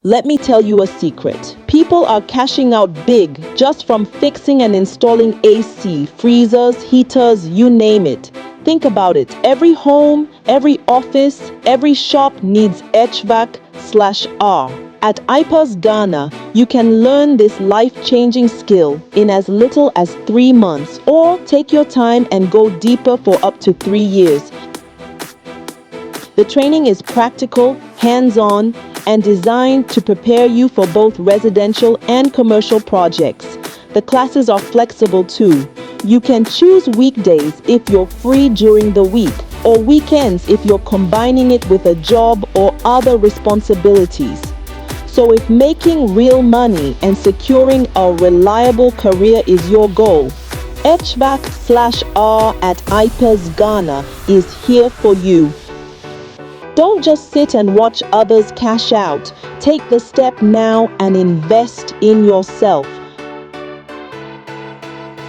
Let me tell you a secret. People are cashing out big just from fixing and installing AC, freezers, heaters, you name it. Think about it. Every home, every office, every shop needs HVAC-R. At IPES Ghana, you can learn this life-changing skill in as little as 3 months, or take your time and go deeper for up to 3 years. The training is practical, hands-on, and designed to prepare you for both residential and commercial projects. The classes are flexible too. You can choose weekdays if you're free during the week, or weekends if you're combining it with a job or other responsibilities. So if making real money and securing a reliable career is your goal, HVAC-R at IPES Ghana is here for you. Don't just sit and watch others cash out. Take the step now and invest in yourself.